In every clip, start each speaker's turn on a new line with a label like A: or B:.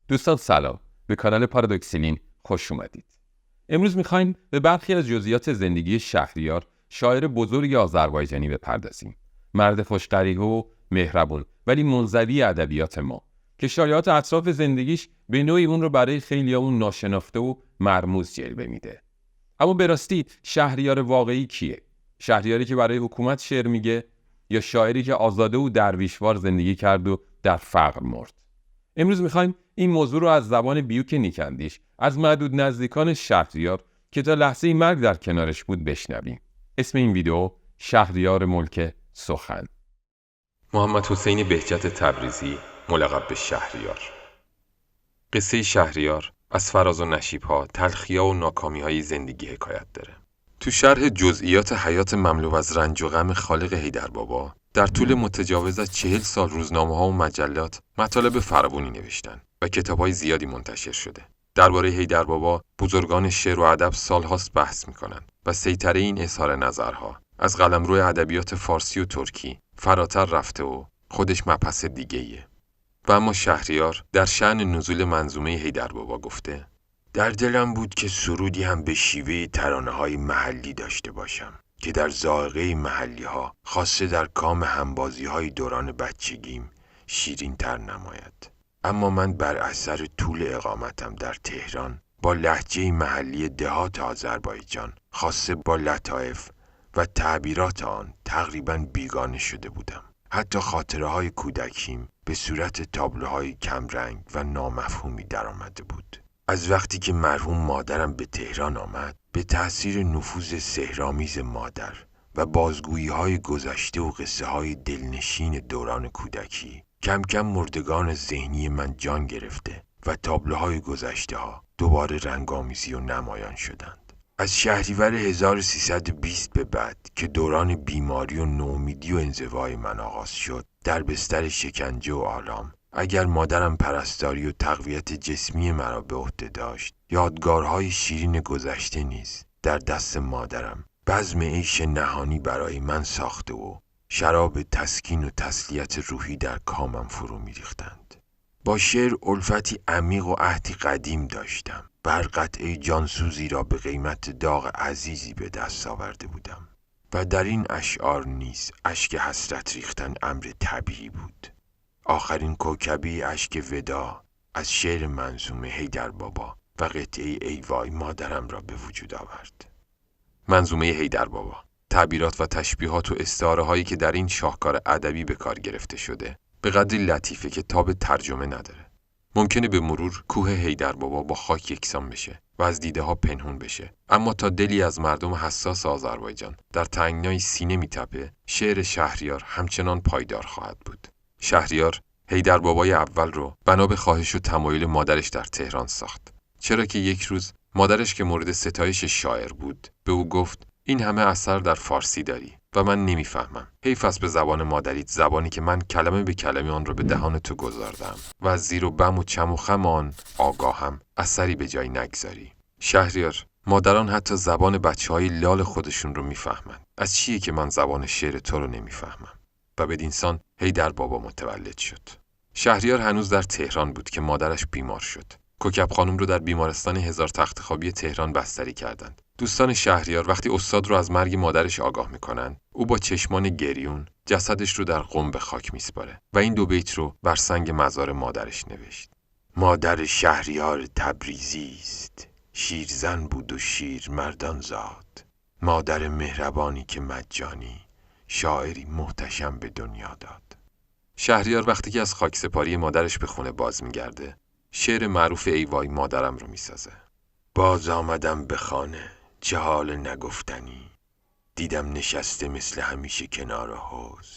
A: دوستان سلام، به کانال پارادوکسیلین خوش اومدید. امروز میخوایم به برخی از جزئیات زندگی شهریار، شاعر بزرگ آذربایجانی بپردازیم. مرد خوش‌طریق و مهربون ولی منزوی ادبیات ما که شایعات اطراف زندگیش به نوعی اون رو برای خیلیامون ناشناخته و مرموز جلوه میده. اما به راستی شهریار واقعی کیه؟ شهریاری که برای حکومت شعر میگه یا شاعری که آزاده و درویشوار زندگی کرد و در فقر مرد؟ امروز میخوایم این موضوع رو از زبان بیوک نیک‌اندیش از معدود نزدیکان شهریار که تا لحظه مرگ در کنارش بود بشنویم. اسم این ویدیو شهریار ملک سخن. محمد حسین بهجت تبریزی ملقب به شهریار. قصه شهریار از فراز و نشیب‌ها، تلخی‌ها و ناکامی‌های زندگی حکایت داره. تو شرح جزئیات حیات مملو از رنج و غم خالق حیدربابا در طول متجاوز از 40 سال روزنامه‌ها و مجلات مطالب فراوانی نوشتن و کتاب‌های زیادی منتشر شده. درباره حیدربابا بزرگان شعر و ادب سال‌هاست بحث می‌کنن و سیطره این اظهار نظرها از قلمرو ادبیات فارسی و ترکی فراتر رفته و خودش مبحث دیگه‌ایه. و اما شهریار در شأن نزول منظومه حیدربابا گفته: در دلم بود که سرودی هم به شیوه ترانه‌های محلی داشته باشم که در ذائقه محلی‌ها، خاصه در کام همبازی‌های دوران بچگیم، شیرین تر نماید. اما من بر اثر طول اقامتم در تهران با لهجه محلی دهات آذربایجان، خاصه با لطایف و تعبیرات آن، تقریباً بیگانه شده بودم. حتی خاطره‌های کودکیم به صورت تابلوهای کمرنگ و نامفهومی درآمده بود. از وقتی که مرحوم مادرم به تهران آمد، به تأثیر نفوذ سحرآمیز مادر و بازگویی‌های گذشته و قصه‌های دلنشین دوران کودکی، کم کم مردگان ذهنی من جان گرفته و تابلوهای گذشته‌ها دوباره رنگامیزی و نمایان شدند. از شهریور 1320 به بعد که دوران بیماری و نومیدی و انزوای من آغاز شد، در بستر شکنجه و آلام، اگر مادرم پرستاری و تقویت جسمی مرا به عهده داشت، یادگارهای شیرین گذشته نیز در دست مادرم بزم عیش نهانی برای من ساخته و شراب تسکین و تسلیت روحی در کامم فرو می‌ریختند. با شعر الفتی عمیق و عهدی قدیم داشتم. بر قطعه جانسوزی را به قیمت داغ عزیزی به دست آورده بودم و در این اشعار نیز اشک حسرت ریختن امر طبیعی بود. آخرین کوکبه اشک ودا از شعر منظومه حیدربابا و قطعه ای وای مادرم را به وجود آورد. منظومه حیدربابا، تعبیرات و تشبیهات و استعاره هایی که در این شاهکار ادبی به کار گرفته شده به قدری لطیفه که تاب ترجمه نداره. ممکنه به مرور کوه حیدربابا با خاک یکسان بشه و از دیده ها پنهون بشه، اما تا دلی از مردم حساس آذربایجان در تنگنای سینه میتپه، شعر شهریار همچنان پایدار خواهد بود. شهریار حیدربابای اول رو بنا به خواهش و تمایل مادرش در تهران ساخت، چرا که یک روز مادرش که مورد ستایش شاعر بود به او گفت: این همه اثر در فارسی داری و من نمیفهمم. حیف است به زبان مادریت، زبانی که من کلمه به کلمه آن را به دهان تو گذاردم و از زیر و بم و چم و خم آن آگاهم، اثری به جای نگذاری. شهریار، مادران حتی زبان بچه‌های لال خودشون رو میفهمن. از چیه که من زبان شعر تو رو نمیفهمم؟ و بدینسان حیدربابا متولد شد. شهریار هنوز در تهران بود که مادرش بیمار شد. کوکب خانم رو در بیمارستان هزار تخت خوابی تهران بستری کردند. دوستان شهریار وقتی استاد رو از مرگ مادرش آگاه میکنن، او با چشمان گریون جسدش رو در قم به خاک میسپاره و این دو بیت رو بر سنگ مزار مادرش نوشت: مادر شهریار تبریزی است، شیرزن بود و شیر مردان زاد. مادر مهربانی که مجانی، شاعری محتشم به دنیا داد. شهریار وقتی که از خاک سپاری مادرش به خونه باز میگرده، شعر معروف ای وای مادرم رو میسازه. باز آمدم به خانه، چه حال نگفتنی، دیدم نشسته مثل همیشه کنار حوض.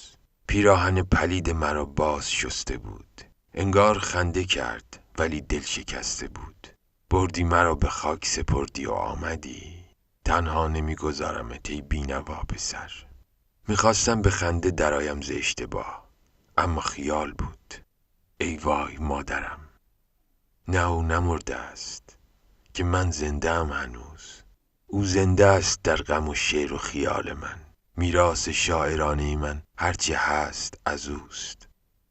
A: پیراهن پلید مرا باز شسته بود، انگار خنده کرد ولی دل شکسته بود. بردی مرا به خاک سپردی و آمدی، تنها نمیگذارمت ای بینوا پسر. میخواستم به خنده درآیم ز اشتباه، اما خیال بود. ای وای مادرم، نه او نمرده است که من زنده ام هنوز. او زنده است در غم و شعر و خیال من. میراث شاعرانه من هرچه هست از اوست.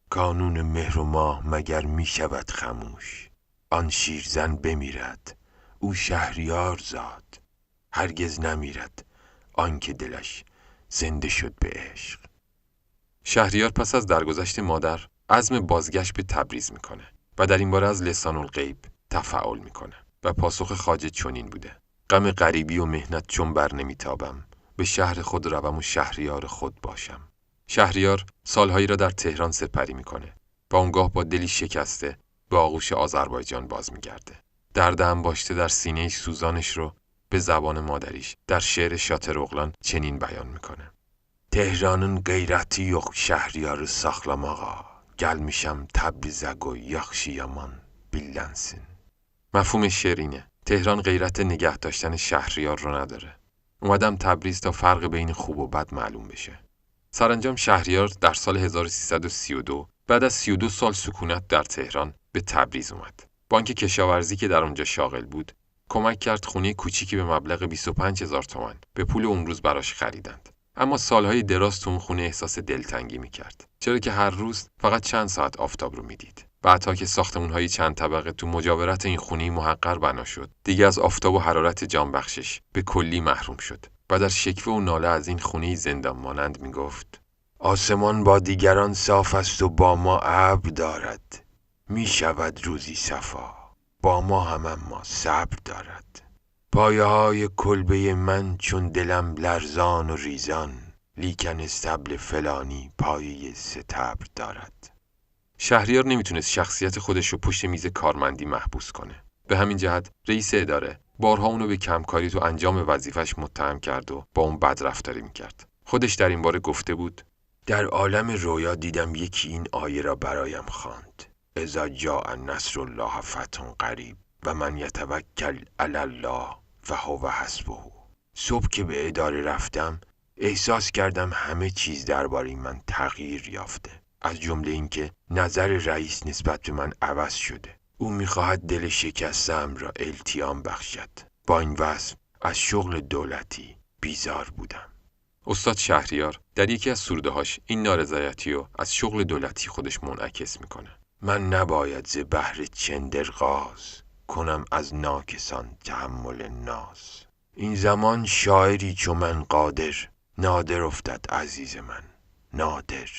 A: کانون مهر و ماه مگر می شود خموش؟
B: آن شیرزن بمیرد، او شهریار زاد. هرگز نمیرد آنکه دلش زنده شد به عشق.
A: شهریار پس از درگذشت مادر عزم بازگشت به تبریز میکنه و در این باره از لسان الغیب تفاعل میکنه و پاسخ خواجه چنین بوده: غم غریبی و مهنت چون بر نمیتابم، به شهر خود روم و شهریار خود باشم. شهریار سالهایی را در تهران سپری میکنه و اونگاه با دلی شکسته به آغوش آذربایجان باز میگرده. درد انباشته در سینه سوزانش رو به زبان مادریش در شعر شاتر اغلان چنین بیان میکنه:
B: Tehranın qeyrəti yox şəhriyarı saxlamağa, gəlmişəm Təbrizə qoy yaxşı yaman billənsin.
A: مفهوم شعرینه: تهران غیرت نگه داشتن شهریار رو نداره. اومدم تبریز تا فرق بین خوب و بد معلوم بشه. سرانجام شهریار در سال 1332 بعد از 32 سال سکونت در تهران به تبریز اومد. بانک کشاورزی که در اونجا شاغل بود کمک کرد خونه کوچیکی به مبلغ 25,000 تومان به پول اون روز براش خریدند. اما سالهای دراز تو اون خونه احساس دلتنگی میکرد، چرا که هر روز فقط چند ساعت آفتاب رو میدید. بعدها که ساختمان‌های چند طبقه تو مجاورت این خونه محقر بنا شد، دیگه از آفتاب و حرارت جانبخشش به کلی محروم شد و در شکوه و ناله از این خونه زندان مانند میگفت:
B: آسمان با دیگران صاف است و با ما ابر دارد. می شود روزی صفا، با ما هم اما صبر دارد. پایه های کلبه من چون دلم لرزان و ریزان، لیکن استبل فلانی پایه ستبر دارد.
A: شهریار نمیتونست شخصیت خودش رو پشت میز کارمندی محبوس کنه. به همین جهت رئیس اداره بارها اونو به کمکاری تو انجام وظیفش متهم کرد و با اون بدرفتاری میکرد. خودش در این باره گفته بود:
B: در عالم رویا دیدم یکی این آیه را برایم خواند: اذا جاء نصر الله فتح قریب و من یتوکل علی الله فهو حسبه. صبح که به اداره رفتم احساس کردم همه چیز درباره من تغییر یافته، از جمله اینکه نظر رئیس نسبت به من عوض شده. او میخواهد دل شکسته‌ام را التیام بخشد. با این وصف از شغل دولتی بیزار بودم.
A: استاد شهریار در یکی از سروده‌هاش این نارضایتی رو از شغل دولتی خودش منعکس میکنه:
B: من نباید ز بحر چندرغاز، کنم از ناکسان تحمل ناز. این زمان شاعری چو من قادر، نادر افتد عزیز من نادر.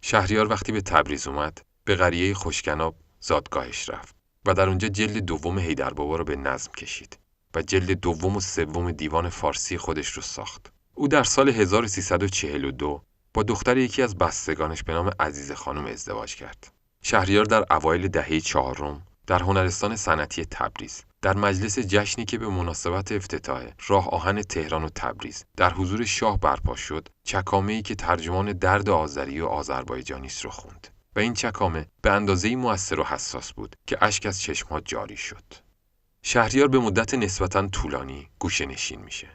A: شهریار وقتی به تبریز اومد به قریه خوشکناب زادگاهش رفت و در اونجا جلد دوم حیدربابا رو به نظم کشید و جلد دوم و سوم دیوان فارسی خودش رو ساخت. او در سال 1342 با دختر یکی از بستگانش به نام عزیزه خانم ازدواج کرد. شهریار در اوایل دهه 4 در هنرستان صنعتی تبریز در مجلس جشنی که به مناسبت افتتاح راه آهن تهران و تبریز در حضور شاه برپا شد، چکامه‌ای که ترجمان درد آذری و آذربایجانی است رو خوند و این چکامه به اندازه‌ای مؤثر و حساس بود که اشک از چشم‌ها جاری شد. شهریار به مدت نسبتاً طولانی گوشه‌نشین میشه.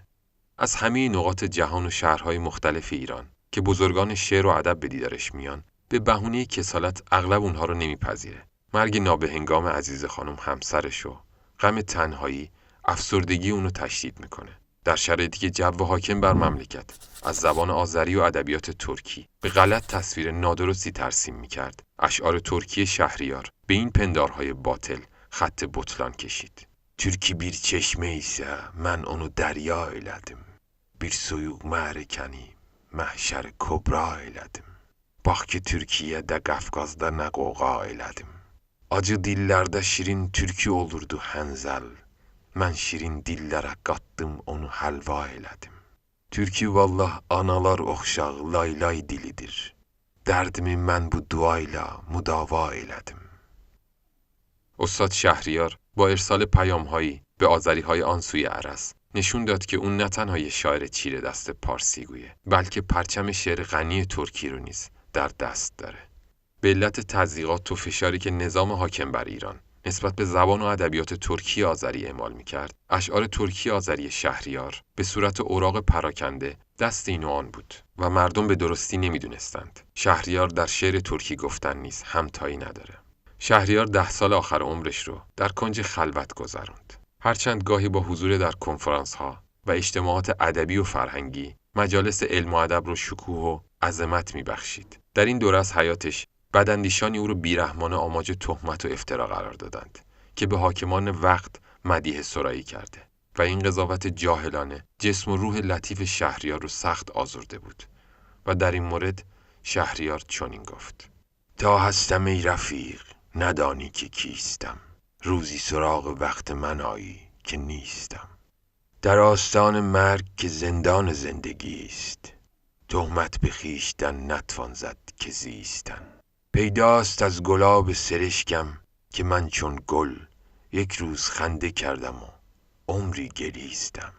A: از همه نقاط جهان و شهرهای مختلف ایران که بزرگان شعر و ادب به دیدارش میان، به بهونه کسالت اغلب اونها رو نمیپذیره. مرگ نابهنگام عزیزه خانم همسرش و غم تنهایی، افسردگی اونو تشدید میکنه. در شرایطی که جو حاکم بر مملکت از زبان آذری و ادبیات ترکی به غلط تصویر نادرستی ترسیم میکرد، اشعار ترکی شهریار به این پندارهای باطل خط بطلان کشید.
B: Türkü bir çeşme ise mən onu dərya elədim. Bir suyuq mərəkəni məhşər kobra elədim. Bax ki Türkiye'də Qafqazda nə qoğa elədim. Acı dillərdə şirin türkü olurdu hənzəl. Mən şirin dillərə qatdım onu həlva elədim. Türkü vallah analar oxşaq laylay dilidir. Dərdimi mən bu duayla mudava elədim.
A: استاد شهریار با ارسال پیام‌هایی به آذری‌های آن سوی ارس نشون داد که اون نه تنها یه شاعر چیره دست پارسیگویه، بلکه پرچم شعر غنی ترکی رو نیز در دست داره. به علت تضییقات و فشاری که نظام حاکم بر ایران نسبت به زبان و ادبیات ترکی آذری اعمال می‌کرد، اشعار ترکی آذری شهریار به صورت اوراق پراکنده دست این و آن بود و مردم به درستی نمی‌دونستند شهریار در شعر ترکی گفتن نیز همتایی نداره. شهریار 10 سال آخر عمرش رو در کنج خلوت گذروند. هرچند گاهی با حضور در کنفرانس‌ها و اجتماعات ادبی و فرهنگی مجالس علم و ادب رو شکوه و عظمت می‌بخشید. در این دوره از حیاتش
B: بداندیشانی او را بیرحمانه آماج تهمت و افترا قرار دادند که به حاکمان وقت مدیح سرایی کرده و این قضاوت جاهلانه جسم و روح لطیف شهریار رو سخت آزرده بود و در این مورد شهریار چنین گفت: تا هستم ای رفیق ندانی که کیستم، روزی سراغ وقت من آیی که نیستم. در آستان مرگ که زندان زندگی است، تهمت به خویشتن نتوان زد که زیستن. پیداست از گلاب سرشکم که من چون گل یک روز خنده کردم و عمری گریستم.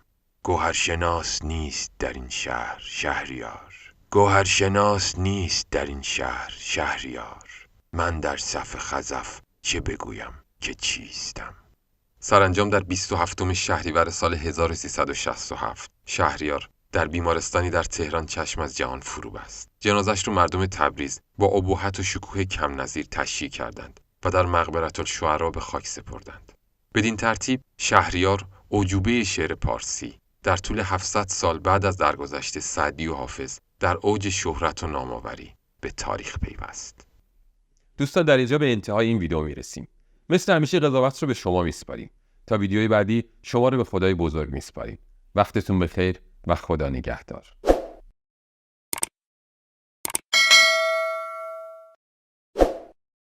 B: گوهرشناس نیست در این شهر شهریار، گوهرشناس نیست در این شهر شهریار. من در صف خزف چه بگویم که چیستم.
A: سرانجام در 27 شهریور سال 1367 شهریار در بیمارستانی در تهران چشم از جهان فرو بست. جنازش رو مردم تبریز با ابهت و شکوه کم نظیر تشییع کردند و در مقبرة الشهرا به خاک سپردند. بدین ترتیب شهریار اعجوبه شعر پارسی در طول 700 سال بعد از درگذشت سعدی و حافظ در اوج شهرت و نامآوری به تاریخ پیوست. دوستان در اینجا به انتهای این ویدیو میرسیم. مثل همیشه قضاوت رو به شما میسپاریم. تا ویدیوی بعدی شما رو به خدای بزرگ میسپاریم. وقتتون بخیر و خدا نگهدار.